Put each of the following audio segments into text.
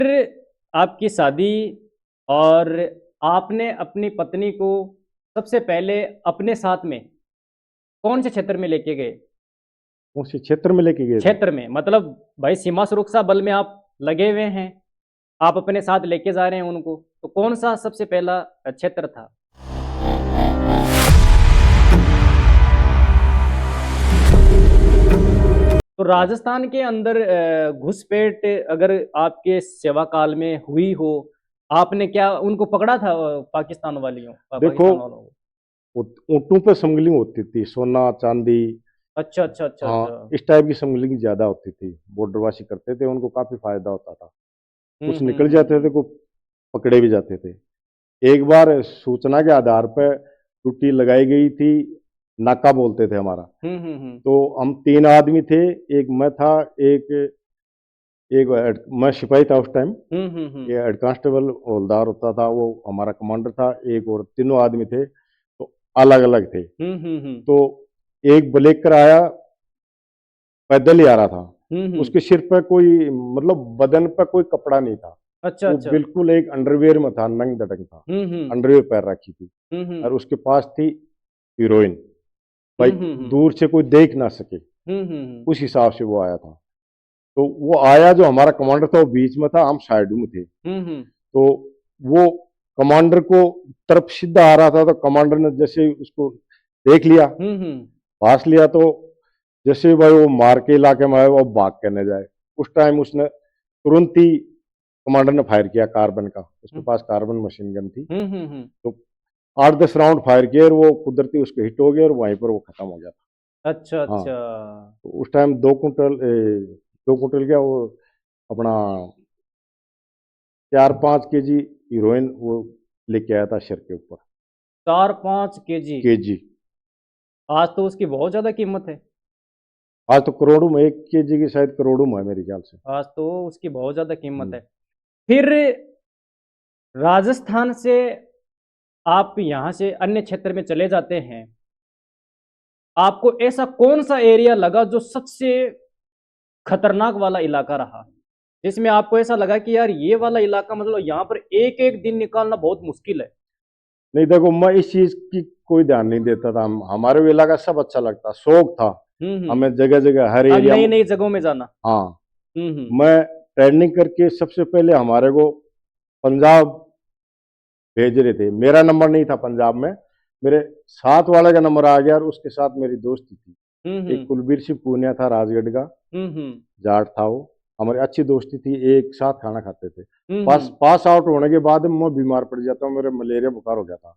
फिर आपकी शादी और आपने अपनी पत्नी को सबसे पहले अपने साथ में कौन से क्षेत्र में लेके गए? कौन से क्षेत्र में लेके गए थे? क्षेत्र में मतलब भाई सीमा सुरक्षा बल में आप लगे हुए हैं, आप अपने साथ लेके जा रहे हैं उनको, तो कौन सा सबसे पहला क्षेत्र था? तो राजस्थान के अंदर घुसपैठ अगर आपके सेवा काल में हुई हो, आपने क्या उनको पकड़ा था पाकिस्तान वालियों देखो, पाकिस्तान वालों को? ऊँटों पे स्मगलिंग होती थी, सोना चांदी। अच्छा अच्छा अच्छा अच्छा। हाँ, इस टाइप की स्मगलिंग ज्यादा होती थी। बॉर्डरवासी करते थे, उनको काफी फायदा होता था। कुछ निकल जाते थे, कुछ पकड़े भी जाते थे। एक बार सूचना के आधार पर ड्यूटी लगाई गई थी, नाका बोलते थे हमारा। हम्म। तो हम 3 आदमी थे, एक मैं था, एक एक मैं सिपाही था उस टाइम। हम्म। ये हेड कांस्टेबल हवलदार होता था, वो हमारा कमांडर था। एक और तीनों आदमी थे, तो अलग अलग थे। हम्म। तो एक ब्लेकर आया, पैदल ही आ रहा था। हम्म। उसके सिर पर कोई, मतलब बदन पर कोई कपड़ा नहीं था। अच्छा वो अच्छा। बिल्कुल एक अंडरवियर में था, नंग धड़ंग था। हम्म। अंडरवियर पैर रखी थी, हम्म। और उसके पास थी हीरोइन। भाई, हम्म। दूर से कोई देख ना सके, हम्म। उस हिसाब से वो आया था। तो वो आया, जो हमारा कमांडर था वो बीच में था, हम साइड में थे। हम्म। तो वो कमांडर को तरफ सीधा आ रहा था, तो कमांडर ने जैसे ही उसको देख लिया, हम्म। पास लिया, तो जैसे ही भाई वो मार के इलाके में आया, वो भाग करने जाए, उस टाइम उसने तुरंत ही कमांडर ने फायर किया कार्बन का। उसके पास कार्बन मशीन गन थी। हम्म। तो 8-10 राउंड फायर किए, और वो कुदरती उसके हिट हो गया, और वहीं पर वो खत्म हो गया था। अच्छा हाँ, अच्छा। तो उस टाइम 2 कुंटल 2 कुंटल क्या, वो अपना 4-5 केजी हीरोइन वो लेके आया था सिर के ऊपर। 4-5 केजी? केजी। आज तो उसकी बहुत ज्यादा कीमत है। आज तो करोड़ों में, 1 केजी की शायद करोड़ों में है मेरे ख्याल से। आज तो उसकी बहुत ज्यादा कीमत हम्म। है। फिर राजस्थान से आप यहाँ से अन्य क्षेत्र में चले जाते हैं, आपको ऐसा कौन सा एरिया लगा जो सबसे खतरनाक वाला इलाका रहा, जिसमें आपको ऐसा लगा कि यार ये वाला इलाका मतलब यहाँ पर एक एक दिन निकालना बहुत मुश्किल है? नहीं, देखो, मैं इस चीज की कोई ध्यान नहीं देता था। हमारे को इलाका सब अच्छा लगता, शौक था हम्म। हमें जगह जगह हर अब एरिया नई में। नई जगहों में जाना। हाँ, हम्म। मैं ट्रेनिंग करके सबसे पहले हमारे को पंजाब भेज रहे थे। मेरा नंबर नहीं था पंजाब में, मेरे साथ वाले का नंबर आ गया, और उसके साथ मेरी दोस्ती थी। एक हम्म। कुलबीर सिंह पूनिया था, राजगढ़ का हम्म। जाट था वो। हमारी अच्छी दोस्ती थी, एक साथ खाना खाते थे। पास हम्म। पास आउट होने के बाद मैं बीमार पड़ जाता हूँ, मेरे मलेरिया बुखार हो गया था।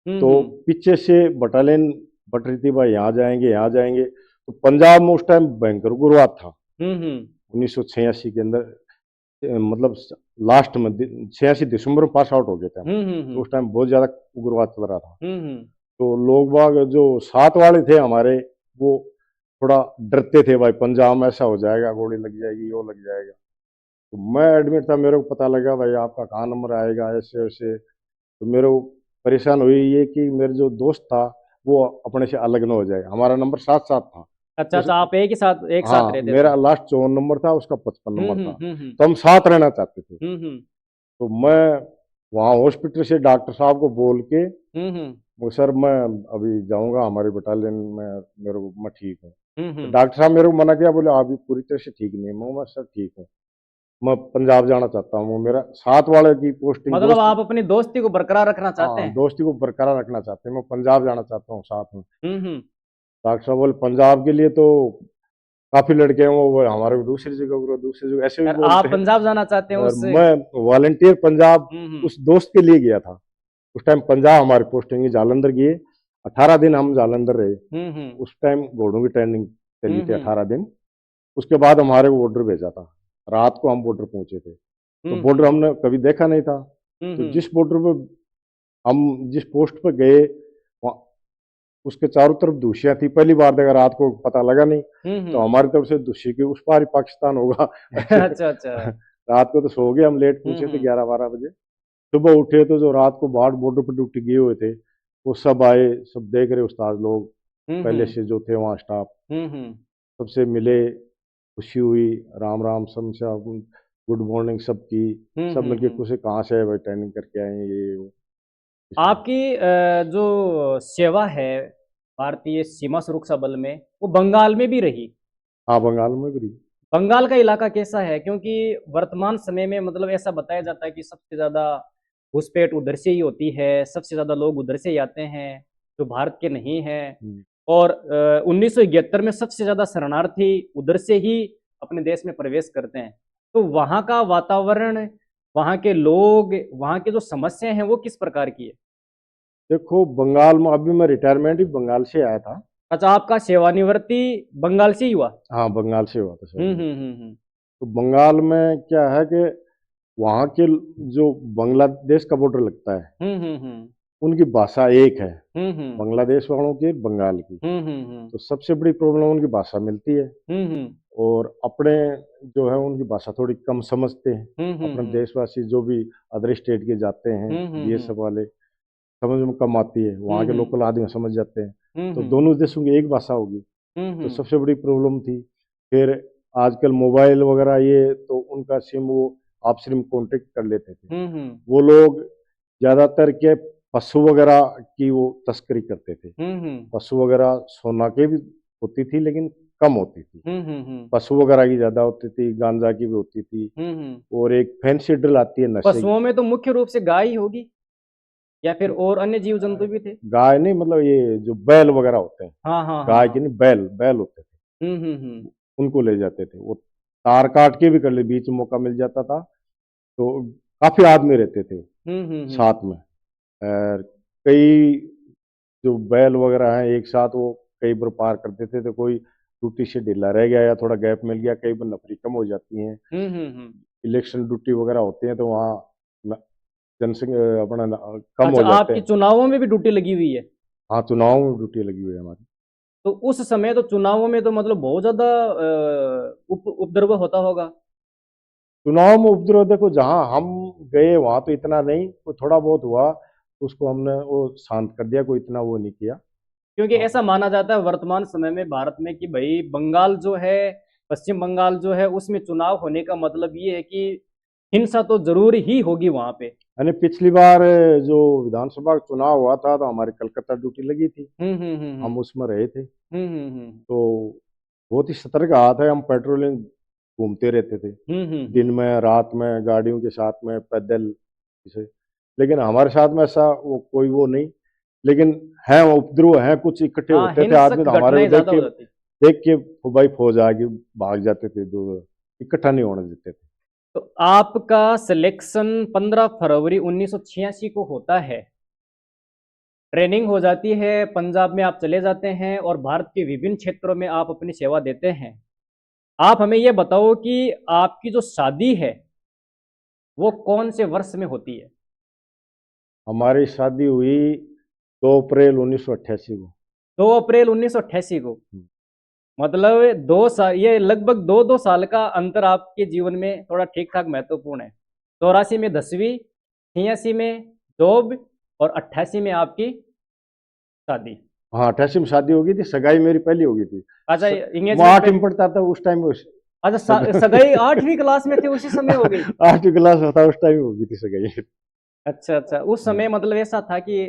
तो हम्म। पीछे से बटालियन बट रही थी, भाई यहाँ जाएंगे यहाँ जाएंगे। तो पंजाब में उस टाइम भयंकर उग्रवाद था, हम्म। 1986 के अंदर। मतलब लास्ट में 86 दिसंबर में पास आउट हो गए थे हम। तो उस टाइम बहुत ज्यादा उग्रवाद चल रहा था। हम्म। तो लोग बाग जो साथ वाले थे हमारे, वो थोड़ा डरते थे, भाई पंजाब में ऐसा हो जाएगा, गोली लग जाएगी, वो लग जाएगा। तो मैं एडमिट था, मेरे को पता लगा भाई आपका कहाँ नंबर आएगा, ऐसे वैसे। तो मेरे को परेशान हुई ये कि मेरे जो दोस्त था, वो अपने से अलग न हो जाए। हमारा नंबर साथ साथ था। अच्छा उस अच्छा, आप एक साथ हाँ, रहते थे? मेरा लास्ट 54 नंबर था, उसका 55 नंबर था। हम्म। तो हम साथ रहना चाहते थे। हम्म। तो मैं वहाँ हॉस्पिटल से डॉक्टर साहब को बोल के, हम्म। वो सर मैं अभी जाऊंगा हमारी बटालियन में, मेरे को मैं ठीक हूँ। तो हम्म। डॉक्टर साहब मेरे को मना किया, बोले आप पूरी तरह से ठीक नहीं है। मैं सर ठीक हूँ, मैं पंजाब जाना चाहता हूँ। वो मेरा साथ वाले की पोस्टिंग मतलब दोस्त। आप अपनी दोस्ती को बरकरार रखना चाहते हाँ, हैं? दोस्ती को बरकरार रखना चाहते हैं, मैं पंजाब जाना चाहता हूँ साथ में। हम्म। डॉक्टर साहब बोले पंजाब के लिए तो काफी लड़के हैं, वो हमारे को दूसरी जगह करो, दूसरी जगह, ऐसे भी यार बोलते आप हैं। पंजाब जाना चाहते हैं और उससे? मैं वॉलंटियर पंजाब हम्म। उस दोस्त के लिए गया था। उस टाइम पंजाब हमारी पोस्टिंग जालंधर की है। 18 दिन हम जालंधर रहे। हम्म। उस टाइम घोड़ों की ट्रेनिंग चली थी हम्म। 18 दिन। उसके बाद हमारे को बॉर्डर भेजा था। रात को हम बॉर्डर पहुंचे थे, तो बॉर्डर हम्म। हमने कभी देखा नहीं था। तो हम्म। जिस बॉर्डर पे हम जिस पोस्ट पे गए, उसके चारों तरफ दूसियां थी। पहली बार देखा, रात को पता लगा नहीं। तो हम्म। हमारी तरफ से दूसरी के उस पार ही पाकिस्तान होगा ऐसे। अच्छा अच्छा। रात को तो सो गए हम, लेट पूछे थे हम्म। 11-12 बजे। सुबह उठे तो जो रात को बाहर बॉर्डर पर ड्यूटी गए हुए थे, वो सब आए, सब देख रहे उस्ताद लोग, पहले हम्म। से जो थे वहाँ स्टाफ, हम्म। सबसे मिले, खुशी हुई, राम राम समझा। गुड मॉर्निंग सबकी, सब मिलके कुछ कहाँ से है भाई, ट्रेनिंग करके आए हैं, ये वो। इसमें आपकी जो सेवा है भारतीय सीमा सुरक्षा बल में, वो बंगाल में भी रही। हाँ, बंगाल में भी रही। बंगाल का इलाका कैसा है? क्योंकि वर्तमान समय में मतलब ऐसा बताया जाता है कि सबसे ज्यादा घुसपैठ उधर से ही होती है, सबसे ज्यादा लोग उधर से ही आते हैं जो भारत के नहीं हैं। हम्म। और 1971 में सबसे ज्यादा शरणार्थी उधर से ही अपने देश में प्रवेश करते हैं। तो वहाँ का वातावरण, वहाँ के लोग, वहाँ की जो समस्याएं हैं वो किस प्रकार की है? देखो, बंगाल में अभी मैं रिटायरमेंट ही बंगाल से आया था। अच्छा, आपका सेवानिवृत्ति बंगाल से ही हुआ? हाँ, बंगाल से हुआ था सर। हम्म। तो बंगाल में क्या है कि वहाँ के जो बांग्लादेश का बॉर्डर लगता है, हम्म। उनकी भाषा एक है, हम्म। बांग्लादेश वालों की, बंगाल की। हम्म। तो सबसे बड़ी प्रॉब्लम उनकी भाषा मिलती है, हम्म। और अपने जो है उनकी भाषा थोड़ी कम समझते हैं। अपने हम्म। देशवासी जो भी अदर स्टेट के जाते हैं, हम्म। बीएसएफ वाले, समझ में कम आती है, वहाँ के हम्म। लोकल आदमी समझ जाते हैं। तो हम्म। दोनों देशों की एक भाषा होगी, तो हम्म। सबसे बड़ी प्रॉब्लम थी। फिर आजकल मोबाइल वगैरह ये तो उनका सिम वो आपस में कांटेक्ट कर लेते थे। हम्म। वो लोग ज्यादातर के पशु वगैरह की वो तस्करी करते थे। हम्म। पशु वगैरह सोना के भी होती थी, लेकिन कम होती थी। हम्म। पशु वगैरह की ज्यादा होती थी, गांजा की भी होती थी। हम्म। और एक फैंसी ड्रिल आती है नशे की। पशुओं में तो मुख्य रूप से गाय ही होगी, या फिर और अन्य जीव जंतु भी थे? गाय नहीं, मतलब ये जो बैल वगैरह होते हैं, हाँ हाँ हाँ गाय हाँ। के नहीं, बैल बैल होते थे, हम्म। उनको ले जाते थे। वो तार काट के भी कर ले, बीच में मौका मिल जाता था तो काफी आदमी रहते थे हम्म। साथ में। और कई जो बैल वगैरह हैं एक साथ वो कई बार पार करते थे, तो कोई ड्यूटी से ढीला रह गया या थोड़ा गैप मिल गया, कई बार नफरी कम हो जाती हैं। हम्म। इलेक्शन ड्यूटी वगैरह होते हैं तो वहाँ जनसंख्या अपना कम अच्छा, हो जाते आपकी हैं। चुनावों में भी ड्यूटी लगी हुई है? हाँ, चुनाव में ड्यूटी लगी हुई है हमारी। तो उस समय तो चुनावों में तो मतलब बहुत ज्यादा उपद्रव होता होगा। चुनाव में उपद्रव देखो, जहाँ हम गए वहां तो इतना नहीं, वो थोड़ा बहुत हुआ, उसको हमने वो शांत कर दिया, कोई इतना वो नहीं किया। क्योंकि हाँ, ऐसा माना जाता है वर्तमान समय में भारत में कि भाई बंगाल जो है, पश्चिम बंगाल जो है, उसमें चुनाव होने का मतलब ये है कि हिंसा तो जरूर ही होगी वहां पे। यानी पिछली बार जो विधानसभा का चुनाव हुआ था तो हमारी कलकत्ता ड्यूटी लगी थी, हम उसमें रहे थे। हम्म। तो बहुत ही सतर्क रहा था, हम पेट्रोलिंग घूमते रहते थे, दिन में रात में, गाड़ियों के साथ में, पैदल इसे। लेकिन हमारे साथ में ऐसा वो कोई वो नहीं। लेकिन है, वो उपद्रव है, कुछ इकट्ठे हाँ, होते थे आदमी, हिंसक तो हमारे घटनाएं को ज्यादा हो जाती। देख के वो भाई फौज आ गई, भाग जाते थे, दो इकट्ठा नहीं होने देते थे। तो आपका सिलेक्शन 15 फरवरी 1986 को होता है, ट्रेनिंग हो जाती है, पंजाब में आप चले जाते हैं और भारत के विभिन्न क्षेत्रों में आप अपनी सेवा देते हैं। आप हमें ये बताओ कि आपकी जो शादी है वो कौन से वर्ष में होती है? हमारी शादी हुई 2 अप्रैल 1988 को। 2 अप्रैल 1988 को। हम्म। मतलब 2 साल, ये लगभग दो दो साल का अंतर आपके जीवन में थोड़ा ठीक ठाक महत्वपूर्ण है। 84 में 10वीं, 86 में जॉब, और 88 में आपकी शादी। हाँ, 88 में शादी हो गई थी, सगाई मेरी पहली हो गई थी। अच्छा, मैं एंगेजमेंट 8 पे। में पढ़ता था उस टाइम में। अच्छा, सग... सगाई 8वीं क्लास में थे उसी समय हो गई? 8वीं क्लास में था उस टाइम हो गई थी सगाई। अच्छा अच्छा, उस समय मतलब ऐसा था कि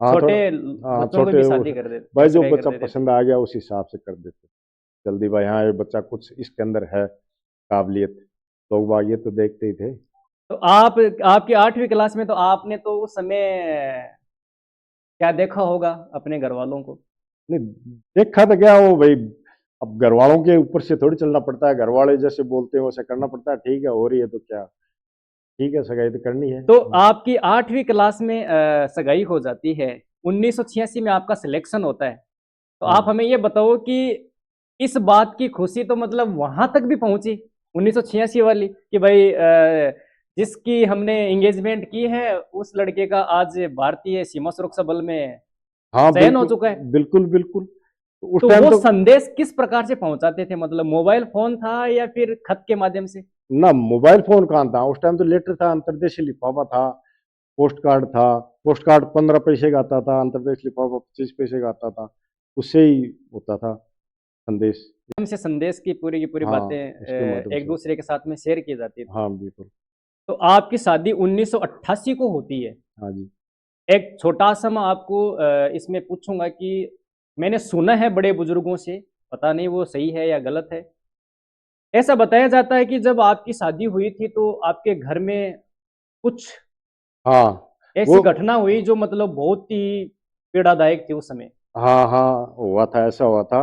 हाँ, छोटे थोड़ा। हाँ, बच्चों को भी छोटे वो शादी कर देते, भाई, जो सगाई कर बच्चा देते थे। पसंद आ गया उस हिसाब से कर देते जल्दी, भाई हाँ ये बच्चा कुछ इसके अंदर है, काबिलियत, लोग बाग ये तो देखते ही थे। तो आप, आपकी 8वीं क्लास में तो आपने तो उस समय क्या देखा होगा अपने घर वालों को? नहीं, देखा तो क्या वो भाई, अब घर वालों के ऊपर से थोड़ी चलना पड़ता है, घर वाले जैसे बोलते हैं वैसे करना पड़ता है। ठीक है, हो रही है तो क्या, ठीक है, सगाई तो करनी है। तो आपकी 8वीं क्लास में सगाई हो जाती है, 1986 में आपका सिलेक्शन होता है। तो आप हाँ, हमें ये बताओ कि इस बात की खुशी तो मतलब वहां तक भी पहुंची 1986 वाली, कि भाई जिसकी हमने एंगेजमेंट की है उस लड़के का आज भारतीय सीमा सुरक्षा बल में हाँ, चयन हो बिल्कुल चुका है। बिल्कुल बिल्कुल। तो उस तो टाइम वो तो संदेश किस प्रकार से पहुंचाते थे? मतलब मोबाइल फोन था या फिर खत के माध्यम से? ना मोबाइल फोन कहाँ था उस टाइम, तो लेटर था, अंतर्देशीय लिफाफा था, पोस्ट कार्ड था। पोस्ट कार्ड 15 पैसे का आता था, अंतर्देश लिफाफा 25 पैसे का आता था, उससे ही होता था। संदेश। से संदेश की पूरी हाँ, बातें उसके माध्यम एक से। दूसरे के साथ में शेयर की जाती थी। हाँ, बिल्कुल। तो आपकी शादी 1988 को होती है। हाँ जी। एक छोटा-सा मैं आपको इसमें पूछूँगा कि मैंने सुना है बड़े बुजुर्गों से, पता नहीं वो सही है या गलत है। ऐसा बताया जाता है कि जब आपकी शादी हुई थी तो आपके घर में कुछ हाँ, ऐसी वो घटना हुई जो मतलब बहुत ही पीड़ादायक थी उस समय। हाँ, हाँ, हुआ था, ऐसा हुआ था।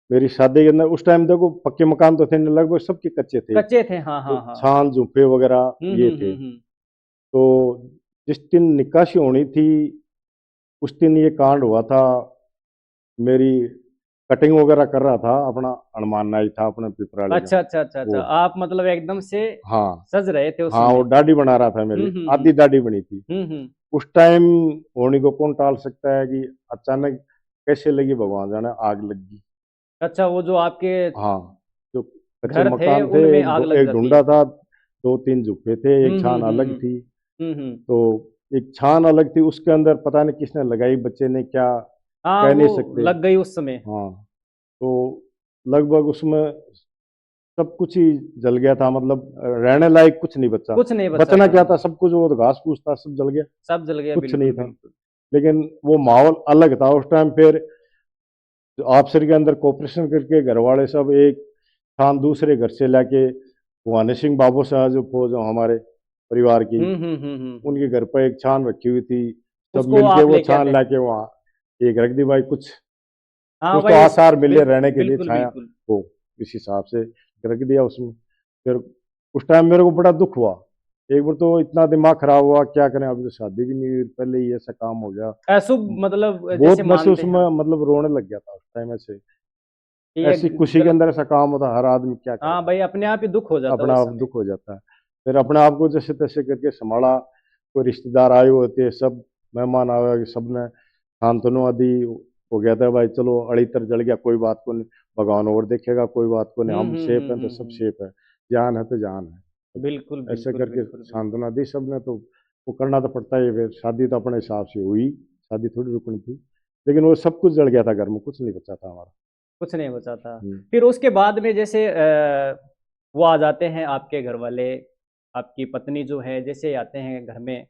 मेरी शादी के अंदर उस टाइम देखो पक्के मकान तो थे नहीं, लगभग सबके कच्चे थे। कच्चे थे, हाँ, तो हाँ, हाँ। छान, झूपे वगैरह हुँ, ये हुँ, थे। हुँ, हुँ। तो जिस दिन निकासी होनी थी, उस दिन ये कांड हुआ था। मेरी कटिंग वगैरह कर रहा था, अपना हनुमान नाई था अपने पिपराली का। अच्छा, अच्छा, अच्छा, अच्छा। वो आप मतलब एकदम से हाँ, सज रहे थे उस हाँ, वो समय। दाढ़ी बना रहा था हुँ, मेरी, हुँ, हुँ। आधी दाढ़ी बनी थी। हुँ, हुँ। उस टाइम होनी को कौन टाल सकता है कि अचानक कैसे लगी भगवान जाने, आग लग गई। अच्छा, वो जो आपके हाँ, जो कच्चे घर थे मकान थे, उनमें आग लग एक जाती ढूंढा है। था, 2-3 झुप्पे थे, एक हुँ, हुँ, छान हुँ, अलग हुँ। थी। हुँ, हुँ। तो एक छान अलग थी, उसके अंदर पता नहीं किसने लगाई, बच्चे ने क्या, हाँ, कह नहीं वो सकते। लग गई उस समय। हाँ, तो लगभग उसमें सब कुछ ही जल गया था, मतलब रहने लायक कुछ नहीं बचा। कुछ नहीं बचा बचना था, क्या था, हाँ। सब कुछ वो तो घास फूस था, सब जल गया, सब जल गया, कुछ नहीं बिल्कुल, था। बिल्कुल। लेकिन वो माहौल अलग था उस टाइम। फिर जो ऑफिसर के अंदर कोऑपरेशन करके घर वाले सब एक थान दूसरे घर से लाके, वो हनी सिंह बाबू शाह जो फौज हमारे परिवार की, हुँ, हुँ, हुँ, हुँ, हुँ। उनके घर पर एक छान रखी हुई थी। सब उसको मिलके आप वो लेके छान आते। लाके वहाँ एक रख दी भाई, कुछ हाँ, कुछ तो वही आसार मिले रहने के लिए, बिल्कुल, छाया बिल्कुल। हो, इस हिसाब से रख दिया उसमें। फिर उस टाइम मेरे को बड़ा दुख हुआ। एक बार तो इतना दिमाग खराब हुआ, क्या करें, अभी तो शादी भी नहीं हुई, पहले ही ऐसा काम हो गया। अशुभ मतलब बहुत जैसे महसूस मानते हैं में, हम मतलब रोने लग गया था उस टाइम ऐसे। कि ये ऐसी खुशी के गलत। अंदर ऐसा काम होता, हर आदमी क्या हाँ करेगा, भाई, अपने आप ही दुख हो जाता है अपना उस आप समय। दुख हो जाता है। फिर अपने आप को जैसे तैसे करके संभाला। कोई रिश्तेदार आए हुए थे, सब मेहमान आए हुए, सबने सांत्वना दी। हो गया था भाई, चलो अड़ीतर जल गया, कोई बात को नहीं, भगवान और देखेगा, कोई बात को नहीं, हुँ, हम हुँ, सेफ हुँ, हैं तो हुँ, सब हुँ। सेफ है, जान है तो जान है। बिल्कुल, तो ऐसे बिल्कुल, करके बिल्कुल, बिल्कुल। सांत्वना दी सबने। तो वो करना तो पड़ता ही है, फिर शादी तो अपने हिसाब से हुई, शादी थोड़ी रुकनी थी। लेकिन वो सब कुछ जल गया था घर में, कुछ नहीं बचा था हमारा। कुछ नहीं बचा था। हम्म। फिर उसके बाद में जैसे वो आ जाते हैं आपके घरवाले, आपकी पत्नी जो है जैसे आते हैं घर में,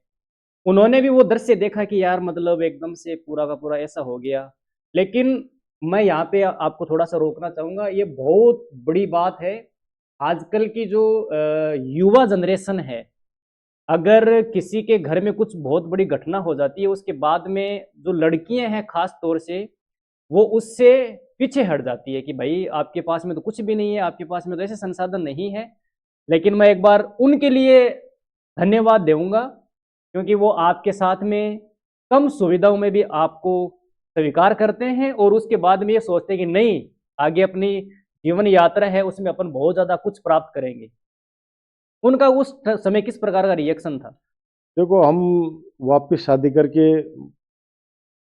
उन्होंने भी वो दृश्य देखा कि यार मतलब एकदम से पूरा का पूरा ऐसा हो गया। लेकिन मैं यहाँ पे आपको थोड़ा-सा रोकना चाहूँगा, ये बहुत बड़ी बात है। आजकल की जो युवा जनरेशन है, अगर किसी के घर में कुछ बहुत बड़ी घटना हो जाती है, उसके बाद में जो लड़कियाँ हैं ख़ास तौर से, वो उससे पीछे हट जाती है कि भाई आपके पास में तो कुछ भी नहीं है, आपके पास में तो ऐसे संसाधन नहीं है। लेकिन मैं एक बार उनके लिए धन्यवाद दूँगा, क्योंकि वो आपके साथ में कम सुविधाओं में भी आपको स्वीकार करते हैं और उसके बाद में ये सोचते हैं कि नहीं, आगे अपनी जीवन यात्रा है उसमें अपन बहुत ज़्यादा कुछ प्राप्त करेंगे। उनका उस समय किस प्रकार का रिएक्शन था? देखो, हम वापस शादी करके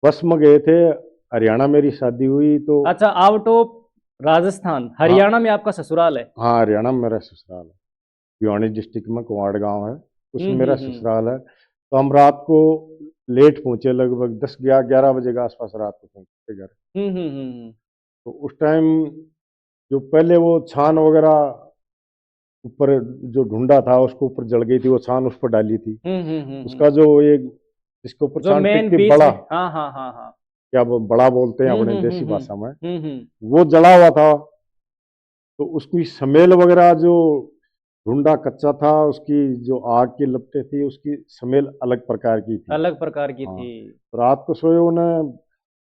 बस में गए थे। हरियाणा मेरी शादी हुई तो। अच्छा, आउट ऑफ राजस्थान, हाँ, हरियाणा में आपका ससुराल है। हाँ, हरियाणा में मेरा ससुराल है। भिवानी डिस्ट्रिक्ट में कुमाड़ गांव है, हुँ, उसमें मेरा हुँ, हुँ। ससुराल है। तो हम रात को लेट पहुंचे, लगभग 10-11 बजे के आसपास रात को पहुंचे घर। हुँ, हुँ, हुँ, हुँ। तो उस टाइम जो पहले वो छान वगैरह ऊपर जो ढूंढा था, उसको ऊपर जल गई थी, वो छान उस पर डाली थी। हुँ, हुँ, हुँ, हुँ। उसका जो एक जिसके ऊपर जो छान मेन टिकती, बीच बड़ा, में हाँ, हाँ, हाँ, हाँ। क्या वो बड़ा बोलते हैं हुँ, अपने हुँ, हुँ, देसी हुँ। भाषा में, हुँ, हुँ। वो जला हुआ था। तो उसकी स्मेल वगैरह जो ढूंढा कच्चा था, उसकी जो आग की लपटें थी, उसकी स्मेल अलग प्रकार की थी। अलग प्रकार की हाँ, थी। तो रात को सोए उन्हें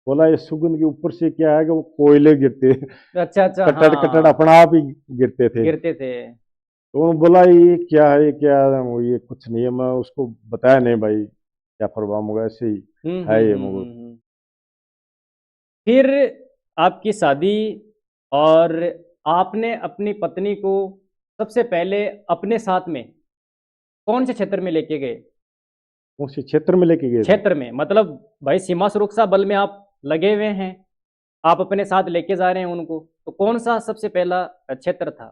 बोला, ये सुगंध के ऊपर से क्या है कि वो कोयले गिरते अच्छा, अच्छा, कटड़ कटड़ हाँ, अपना आप ही गिरते थे। गिरते थे। तो उन्होंने बोला, ये क्या है, ये क्या है, वो ये कुछ नहीं है। मैं उसको बताया नहीं भाई, क्या प्रॉब्लम होगा, ऐसे ही हुँ, है हुँ, ये हुँ, मुगल। हुँ, हुँ। फिर आपकी शादी और आपने अपनी पत्नी को सबसे पहले अपने साथ में कौन से क्षेत्र में लेके गए? उसी क्षेत्र में लेके गए थे। क्षेत्र में मतलब भाई सीमा सुरक्षा बल में आप लगे हुए हैं, आप अपने साथ लेके जा रहे हैं उनको, तो कौन-सा सबसे पहला क्षेत्र था?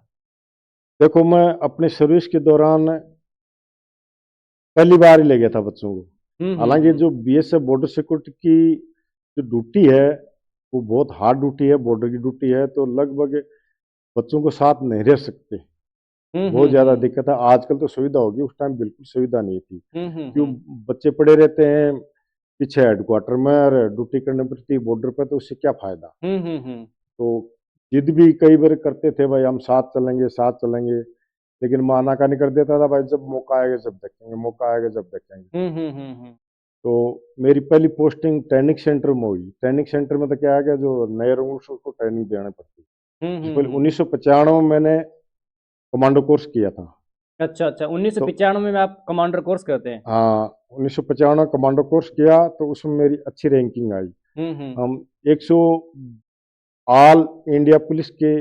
देखो, मैं अपने सर्विस के दौरान पहली बार ही ले गया था बच्चों को। हुँ, हुँ, हालांकि हुँ। जो बीएसएफ बॉर्डर सिक्योरिटी की जो ड्यूटी है, वो बहुत हार्ड ड्यूटी है, बॉर्डर की ड्यूटी है, तो लगभग बच्चों को साथ नहीं रह सकते। बहुत ज़्यादा दिक्कत है। आजकल तो सुविधा होगी, उस टाइम बिल्कुल सुविधा नहीं थी। क्यों बच्चे पड़े रहते हैं पीछे हेडक्वार्टर में और ड्यूटी करने पड़ती बॉर्डर पे, तो उससे क्या फायदा। तो जिद भी कई बार करते थे भाई हम साथ चलेंगे साथ चलेंगे, लेकिन मैं आनाकानी कर देता था, भाई जब मौका आएगा जब देखेंगे, मौका आएगा जब देखेंगे। तो मेरी पहली पोस्टिंग ट्रेनिंग सेंटर में हुई। ट्रेनिंग सेंटर में तो क्या है कि जो नए रूल्स उसको ट्रेनिंग देनी पड़ती है। पहले 1995 में मैंने कमांडो कोर्स किया था। अच्छा अच्छा, तो 1995 में आप कमांडर कोर्स करते हैं। हाँ, 1995 कमांडो कोर्स किया तो उसमें मेरी अच्छी रैंकिंग आई। हम्म हम 100 ऑल इंडिया पुलिस के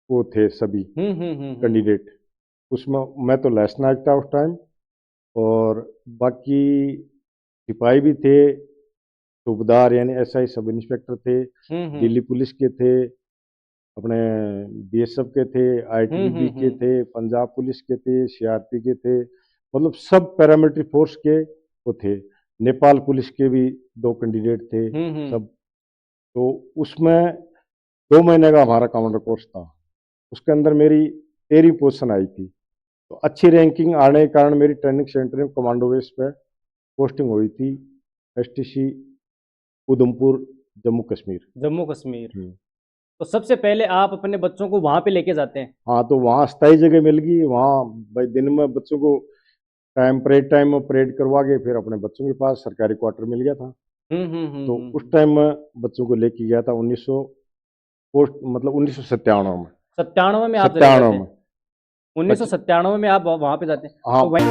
वो थे सभी कैंडिडेट। उसमें मैं तो लेस नायक था उस टाइम, और बाकी सिपाही भी थे, सूबेदार यानी एसआई सब इंस्पेक्टर थे, दिल्ली पुलिस के थे, अपने बीएसएफ के थे, आईटीबीपी के थे, पंजाब पुलिस के थे, सीआरपी के थे, मतलब सब पैरामिलिट्री फोर्स के वो थे। नेपाल पुलिस के भी 2 कैंडिडेट थे सब। तो उसमें 2 महीने का हमारा कमांडर कोर्स था। उसके अंदर मेरी 13वीं पोजीशन आई थी। तो अच्छी रैंकिंग आने के कारण मेरी ट्रेनिंग सेंटर में कमांडो बेस पे पोस्टिंग हुई थी, एसटीसी उधमपुर, जम्मू कश्मीर। जम्मू कश्मीर। तो सबसे पहले आप अपने बच्चों को वहां पे लेके जाते हैं। हाँ, तो वहाँ अस्थायी जगह मिल गई। वहाँ भाई दिन में बच्चों को टाइम में परेड करवा के फिर अपने बच्चों के पास सरकारी क्वार्टर मिल गया था। तो उस टाइम में बच्चों को लेके गया था 1900 पोस्ट मतलब 1997 में। 97 में आप चले 97 जाते में हैं। 1997 में आप वहां पे जाते हैं, हाँ। तो वहीं